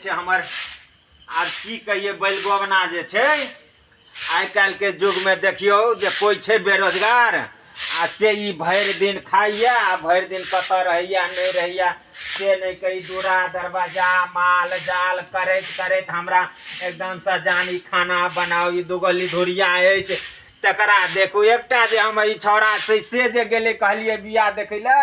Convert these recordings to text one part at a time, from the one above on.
छे हमर आर की कहिए बैलगोबना जे छे आइ काल्हि के युग में देखियो जे कोई छे बेरोजगार आ से ई भरि दिन खाइया आ भरि दिन कतऽ रहैया नहीं रहैया से नहीं कही दूरा दरवाजा माल जाल करैत करैत हमरा एकदम से जानी खाना बनाओ ई दुगली धुरिया अछि तकरा देखू एकटा जे हम ई छौड़ा से जे गेले कहलिए बिया देखै ले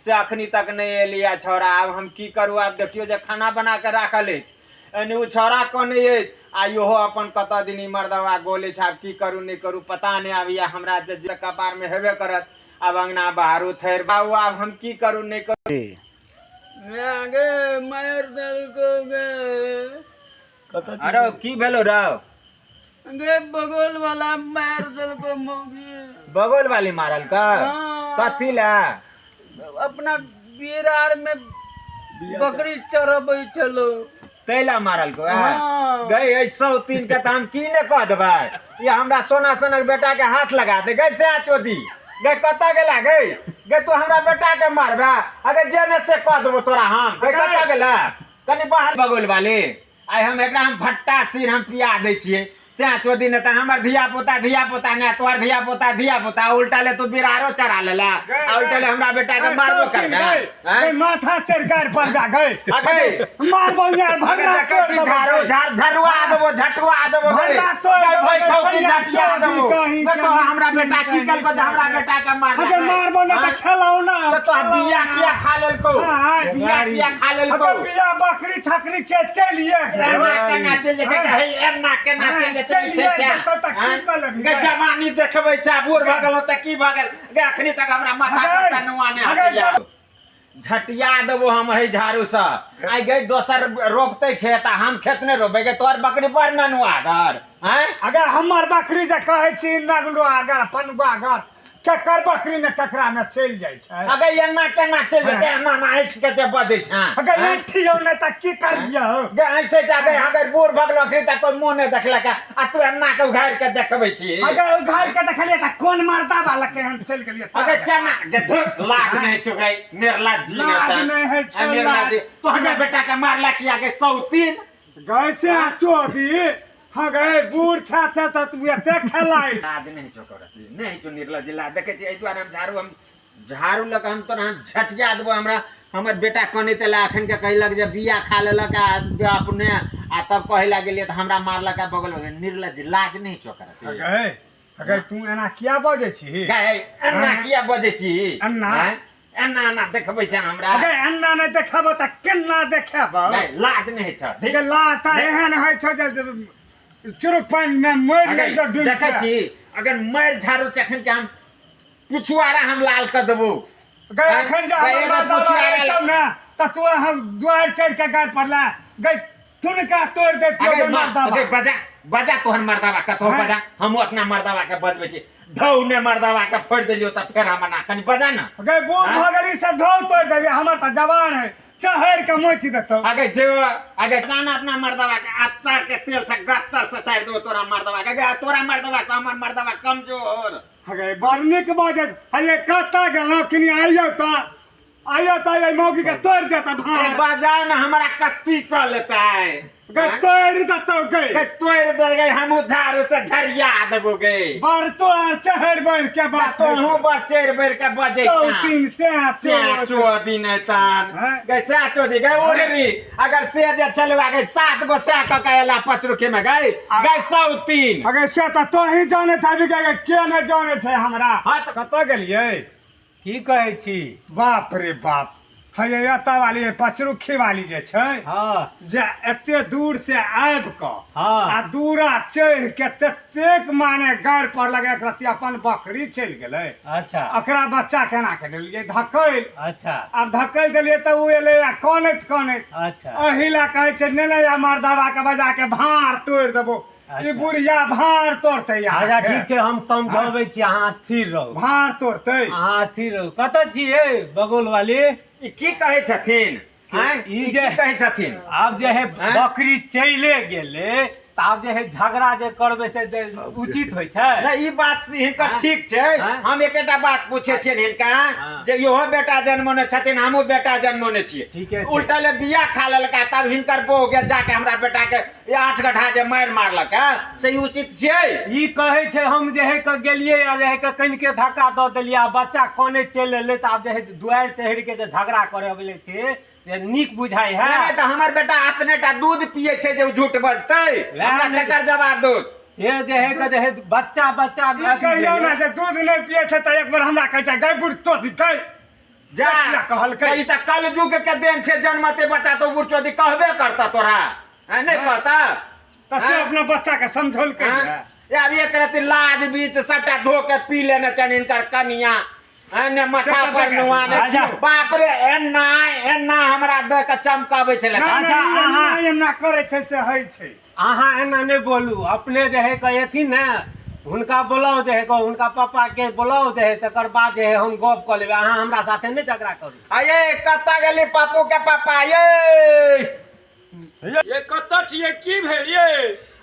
से अखनी तक नहीं एलिया छौड़ा अब हम की करू आब देखियो जे खाना बना के राखल अछि एने उ छौड़ा कने अछि आ इहो अपन कतऽ दिन मर्दवा गोले छे आब की करू नहीं करू पता नहीं आबिया हमरा जे कपार में हेबे करत अब अंगना बाहर थैर बाबू अब हम की करू नहीं करू गे मार देलको गे अरे की भेलो रौ गे बगल वाला मार देलको मौगी बगल वाली मारल का हाँ। कथी ला अपना बिरार में बकरी चरबै छलो तैला मारल को हाँ। गई ऐसौ तीन के हम की ने कह देबै ये हमरा सोना सनक बेटा के हाथ लगा दे गई से चोदी गई कतऽ गेला गई गई तू हमरा बेटा के मारबा अगर जेने से कह देबो तोरा हम गई कतऽ गेला कनी बाहर बगल वाली आई हम एकरा हम भट्टा सिर हम पिया दै छियै से चोदी ने तन हमर धिया पोता ने तोहर धिया पोता उल्टा ले तू बिरारो चरा लेला उल्टा ले हमरा बेटा के मारबो कर गए माथा चरकार पर गए अगे मारबो यार भगरा देखै झारो झरुआ देबो झटुआ देबो भाई ठौकी झटिया देबो तो हमरा बेटा की कल को हमरा बेटा के मार अगे मारबो ना त खेलाओ ना तो बिया किया खा लेलको बिया किया खा लेलको बिया बकरी छकरी चलिए एना चल जे है एना केना चल जे जवानी देखबै छा बूढ़ भ गेल त की भ गेल गे अखनी तक हमरा माथा पर नुआ ने हटिया झटिया देबो हम है झाड़ू से आई गई दोसर रोपते खेत आ हम खेत ने रोपे गे तोहर बकरी पर न नुआ घर हैं अगर हमर बकरी जे कहै छी नगलो अगर पनबा घर केकर बकरी ने ककरा में चल जाय छै अगर एना केना चल जेते एना ना ऐठ के जे बदै छ अगर ऐठियो ने त की करियो गे ऐठे जाके अगर बूढ़ भगलो अखनी तक कोई मुंह ने देखलक आ तू एना के उघार के देखबै छी अगर उघार के देखलिए त कोन मर्दा वाला के हम चल गेलिए अगर केना गे लाज नहीं चुकै निर्लज्जी ने लाज नहीं है छै निर्लज्जी तो हमरा बेटा के मारला किया के सौतीन गैसे चोदी हाँ गए बूढ़ छाता तो तू एते खेलाई लाज नहीं चोकर नहीं तो निर्लज्ज ला देखे छी एहि दुआरे हम झाड़ू लग हम तो झटिया देबो हमरा हमर बेटा कने तेला अखन के कहलक जे बिया खा लेलक आ अपने आ तब कहला गेलिए त हमरा मारलक बगल में निर्लज्ज लाज नहीं चोकर गए अगर तू एना किया बजे छी गए एना किया बजे छी अन्ना एना एना देखबै छ हमरा अगर एना नहीं देखब त केना देखब लाज नहीं छ देख ला त एहन है छ जे चुरुक पानी में मर नहीं तो डूब देखै छी अगर मर झाड़ू से अखन के हम पुछुआरा हम लाल कर देबो गए अखन जा तब ना त तू हम द्वार चढ़ के गाड़ पड़ला गए तुनका तोड़ दे अगर बजा तोहर मर्दावा का तोहर बजा हम अपना मर्दावा के बजबै छी धौ ने मर्दावा के फोड़ देलियो त फेर हम ना कनी बजा ना गए बूढ़ भगरी से धौ तोड़ देबे हमर त जवान है चहर के मोच देतो अगर जो अगर जाना अपना मर्दावा के अत्तर के तेल से गत्तर से साइड दो तोरा मर्दावा के तोरा मर्दावा से हमर मर्दावा कमजोर अगे बरने के बाजे अरे कत्ता गेलो किनी आइयो त ये मौगी के तोड़ देता भाई बजाओ ना हमरा कत्ती कर लेता है गे तोड़ देतो गे तोड़ दे गए हम झाड़ू से झरिया देबो गे बर तो चहर बर के बात तो हूं बचेर बर के बजे तीन से चोदी ने तान कैसे चोदी गए ओरी अगर से जे चलवा गए 7 गो से क केला पचरुखे में गए 103 अगर से तो ही जाने था भी के ने जाने छै हमरा हां त कत गेलिए की कहै छी बाप रे बाप है एता वाली पचरुखी वाली जे छै हां जे एते दूर से आब क हां आ दूरा चढ़ के ततेक माने गाड़ पर लगे रति अपन बकरी चल गेलै अच्छा अकरा बच्चा केना के देलिए धकैल अच्छा अब धकैल देलिए त उ एले आ कनैत अच्छा अहिला कहै छै ने या मर्दावा के बजा के भार तोड़ देबो ई बुढ़िया भार तोड़ते यार अच्छा ठीक छै हम समझाबै छी अहाँ स्थिर रहू भार तोड़ते अहाँ स्थिर रहू कतऽ छियै बगल वाली ई की कहै छथिन हैं ई ई जे कहै छथिन आब जे है बकरी चले गेले त आब जे है झगड़ा जे करबे से उचित होइ छै। नहीं ई बात हिनकर ठीक छै। हाँ? हम एकेटा बात पूछे छियै हिनका हाँ। जे इहो बेटा जन्मने छथिन हमहूँ बेटा जन्मने छियै। ठीके छै। उल्टा ले बिया खा लेलका तब हिनकर बहू के जाके हमरा बेटा के 8 गड्ढा जे मारि मारलक से ई उचित छियै। ई कहै छै हम जे है के गेलियै आ जे है के कनि के धक्का दऽ देलियै आ बच्चा कोने चलि एलै त आब जे है दुआरि चढ़ि के जे झगड़ा करे गेलै छै जे नीक बुझाइ है। नहीं तो हमर बेटा अपने टा दूध पिए छै जे झूठ बजतै। हमरा नहीं। तकर जवाब दो। ये जे है के जे है बच्चा ई कहियो ना जे दूध नहीं पिए छै त एक बार हमरा कहै छै गै बुढ़ तो दिखै जा किया कहलकै? ई त कलयुग के देन छै जन्मते बच्चा तो बुढ़चोदी कहबे करता तोरा नहीं कहता। त से हाँ? अपना बच्चा के समझौलकै हाँ? अब एक रति लाद बीच सबटा धो के पी लेने छन इनकर कनिया ने माथा सबटा पर देखा। नुआने राजा। बाप रे एना हमरा देख के चमकाबै छले। अच्छा, अहाँ- एना करै छै से होइ छै। अहाँ एना नहि बोलू अपने जे है कहेथिन ने हुनका बोलाउ जे है हुनका पापा के बोलाउ जे है तकर बाद जे है हम गप कऽ लेबै। अहाँ हमरा साथे नहि झगड़ा करू। अये कत्ता गेली पापू के पापा ये कतऽ छियै की भेल ये?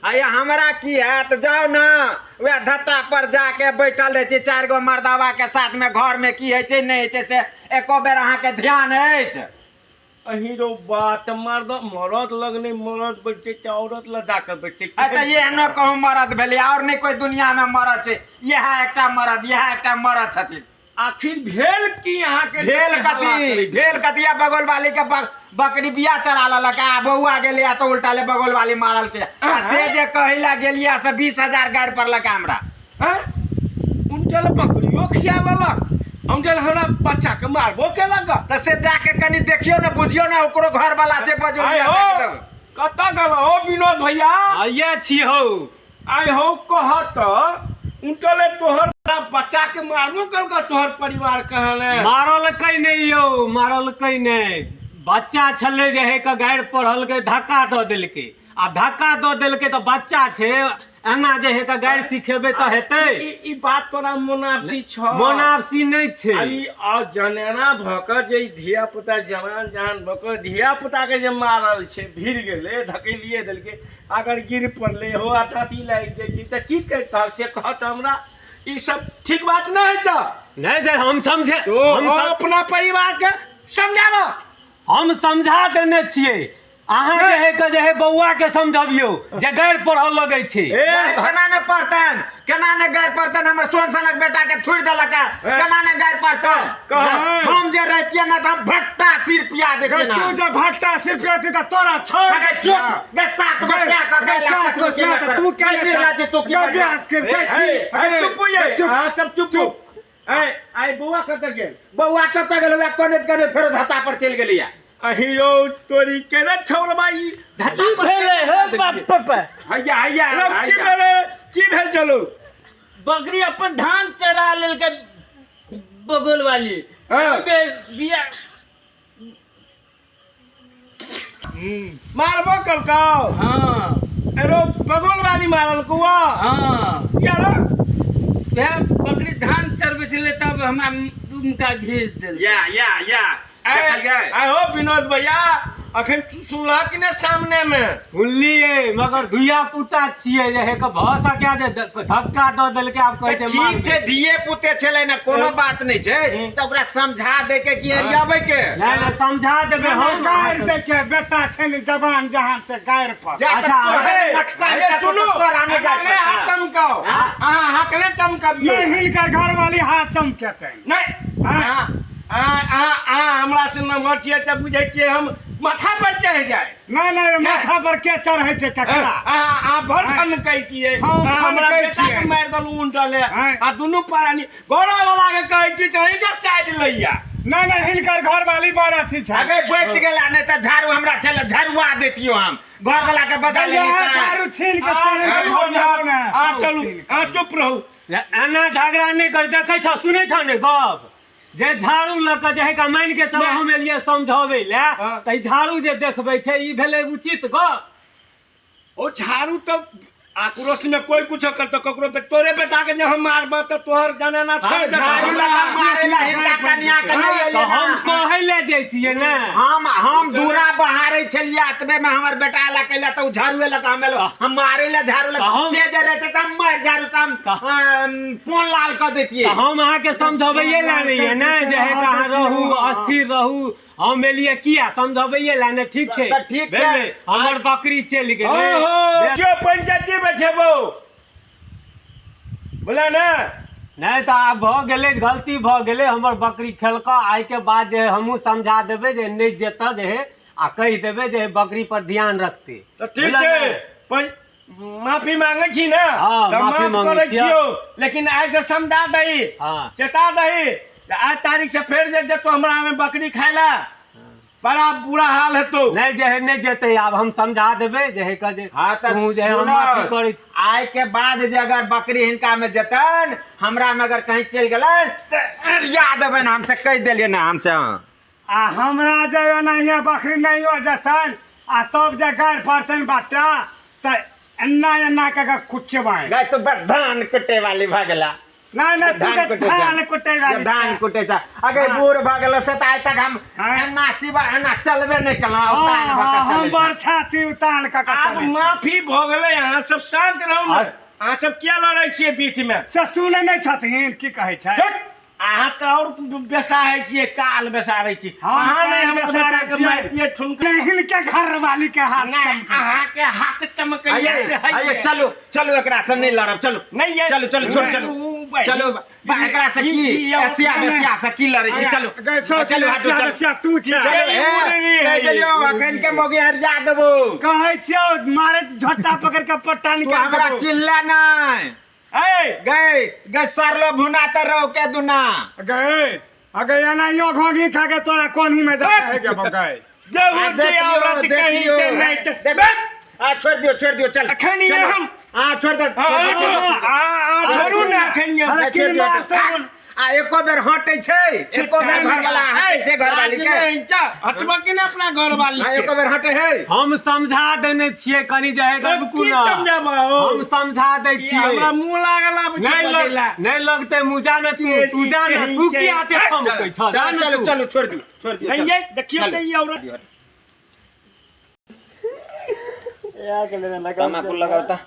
अये हमरा की हैत जाओ ना वे धत्ता पर जाके बैठल रहे छी 4 गो मर्दावा के साथ में घर में की है छै नहीं है छै से एको बेर अहाँ के ध्यान अछि। अहिरो बात मरद लगने मरद बैठे छै औरत लगा के बैठे तो ये न कहूँ मरद भेलै और नहीं कोई दुनिया में मरद छै। यह एकटा मरद छथिन। आखिर भेल की अहाँ के? भेल कथी बगल वाली के बकरी बिया चरा लेलक आ बौआ गेलिया तो उल्टा ले बगल वाली मारल के आ से जे कहिला गेलिया से 20,000 गाड़ पड़लक हमरा। उनके बकरियो खियावलक उनके हमरा बच्चा के मारबो केलक। तो से जाके कनी देखियो ना बुझियो ना ओकरो घर वाला छै बजो आय हो कतऽ गेल हो विनोद भैया? आइए छी हो आय हो कहत उनके तोहर बच्चा के मारबो केलक तोहर परिवार कहले। मारलकै नहीं यौ मारलकै नहीं। बच्चा छलै जे है के गाड़ि पढ़लकै धक्का दऽ देलकै आ धक्का दऽ देलकै तऽ बच्चा छै एना जे है के गाड़ि सिखेबै तऽ हेतै। ई बात तोरा मोनाफसी छ? मोनाफसी नहीं छै। आई आ जनेना भक जे धिया पुता जवान जहान भक धिया पुता के जे मारल छै भिड़ गेले धकेलिए देलकै अगर गिर पड़ले हो अटाती लागि जाइ त की करता से कहत हमरा। ई सब ठीक बात नहीं है त नहीं जे हम समझे तो अपना परिवार के समझाबो। हम समझा देने छियै। अहाँ जे है बौआ के समझबियौ जे गाड़ि पढ़ऽ लगै छै। केना ने पढ़तन केना ने गाड़ पढ़तन हमर सोन सनक बेटा के छोड़ देलक केना ने गाड़ पढ़तन। हम जे रहतिए ना त हम भट्टा सिर पिया देते ना। तू जो भट्टा सिर पियाती त तोरा छोड़ अगर चुप गे सात गो क्या का गला तू क्या लाज तू की चुप ये हां सब चुप। आई बौआ कतऽ गेल? बौआ कतऽ गेल वे कोने फेर धत्ता पर चल गेलिया। अहियो तोरी के रे छौरबाई धत्ता पर भेले हे बाप हैया की भेल चलो? बकरी अपन धान चरा लेलकै बगल वाली। हाँ। बिया मारबो कलको? हाँ एरो बगल वाली मारल कुआ? हाँ यार वह बकरी धान चरबै छलै तब हमरा उनका भेज देल। या देखल गए आय हो विनोद भैया अखन सुनला कि ने सामने में? सुनलिए मगर धुइया पुता छियै जे है के भऽ सकै जे धक्का दऽ देलकै आब कहै छै ठीक छै धिये पुते छलै ना कोनो बात नहीं छै त ओकरा समझा दे के कि एरियाबै के नहीं समझा देबै हम। गाड़ि देखे बेटा छै ने जवान जहान से गाड़ि पर। जा अच्छा, नक्शा सुनो तोरा में गाड़ हकले हाथ चमकाओ। हां हकले चमकाबियो। नहीं हिलकर घर वाली हाथ चमकेतै। नहीं हमरा से नंबर छियै त बुझै छियै हम माथा पर चढ़ जाए। नहीं माथा पर के चढ़ै छै ककरा? भरखन कहै छियै हम हमरा कहै बेटा के छियै। मारि दलू उनटले हाँ। आ दुनू प्राणी गौरव वाला के कहै छी कहीं के साइड लइया। नहीं हिलकर घर वाली बड़ अथी छै। अगे बैठ गेला नहीं त झाड़ू हमरा चल झड़ुआ देतियो हम घर वाला के बदल लेनी झाड़ू छीन के चलू चुप रहू। एना झगड़ा नहीं कर देखै छ सुनै छ ने गप जे झाड़ू लऽ के जे है के मानि के चलो हम एलियै समझाबै ले त झाड़ू जे देखबै छै ई भेलै उचित गप। ओ झाड़ू तो आक्रोश में कोई कुछ कर तो ककरो पे तोरे बेटा के जे हम मारब तो तोहर जाने ना छोड़ दे झाड़ू लगा मारेला हिंदा कन्या के नहीं तो एलियै हम ना। कहे ले जैतिए ना हम दूरा बहारे छलिए अतबे में हमर बेटा ला कैला तो झाड़ू लगा हम मारे ला झाड़ू लगा हम- से जे रहते त हम मार झाड़ू हम पोन लाल कर देतिए। तो हम अहाँ के समझबैये ला नहीं है ना जे है कहाँ रहू अस्थिर रहू हम एलिए किया समझबैये ला ने ठीक छै तो ठीक छै। भेलै हमर बकरी चलि गेलै ओहो जो पंचायती में छेबो बोला ना नहीं तो आब भऽ गेलै गलती भऽ गेलै हमर बकरी खेलक आइ के बाद जे हमहूँ समझा देबै जे नहि जेतऽ जे है आ कहि देबै जे बकरी पर ध्यान रखते तो ठीक छै माफी मांगे छी ना हाँ, तो माफी माफ मांगै करे छियै। छियो लेकिन आज से समझा दही हाँ। चेता दही जे आज तारीख से फेर जे तो हमरा में बकरी खायला बड़ा बुरा हाल हेतो नहीं जे है नहीं जेतै आब हम समझा देबै जे है कह जे हाँ तो तू जे है हम सुनो, माफी करै छी। आइ के बाद जे अगर बकरी हिनका में जतन हमरा में अगर कहीं चल गए तो याद देबै ना हमसे कह देलिए ना हमसे आ हमरा जे ओनाहिए बकरी नहीं हो जतन आ तब जे गाड़ पड़तन बट्टा त एन्ना के कुचबाई गए तो बड़ धान कुटे वाली भगला नहीं तू के धान कुटे वाली धान कुटे छ अगर हाँ। बूढ़ भगलो से तो आज तक हम हाँ। एना सिवा एना चलबे नहीं कला हम बरछाती उतान का अब माफी भ गेलै अहाँ सब शांत रहू ना अहाँ सब क्या लड़ै छियै बीच में से सुनै नहीं छथिन की कहै छै अहाँ तो और बेसाहै छियै काल बेसाहै छी अहाँ नहीं हमरा बेटा के मारिए ठुनका नहीं के घर वाली के हाथ नहीं चमकै छै। अहाँ के हाथ चमकैया से आइए चलो चलो एकरा से नहीं लड़ब चलो नहीं ये चलो चलो छोड़ चलो चलो एकरा से की एसिया से की लड़ै छी चलो चलो हाथ चलो से तू छै चलो कह देलियो अखन के मोगे हरजा देबो कहै छियौ मारे झट्टा पकड़ के पट्टा तू निकाल हमरा देबौ। चिल्ला नहीं गए गए सरलो भुना त रहो के दुना गए अगर एनाहियो घोघी खा के तोरा कोनी में जा है के बगै देहु के औरत कहीं के नहीं तो छोड़ दियो चल अखन ये चलो। हम छोड़ दे छोड़ू ना अखन ये अरे की मारते एको बेर हटै छै एको बेर घर वाला हटै छै घर वाली के हटबा के ना अपना घर वाली के एको बेर हटै है हम समझा देने छियै कनी जे है रुकू की ना समझाबो हम समझा दै ये छियै हमरा मुंह लागला नहीं लगते मुझा में तू जान तू की आते हम कहै छ जान चलो तू। चलो छोड़ दियो नहीं ये देखियो तो ये औरत तमाकू लगाओ ता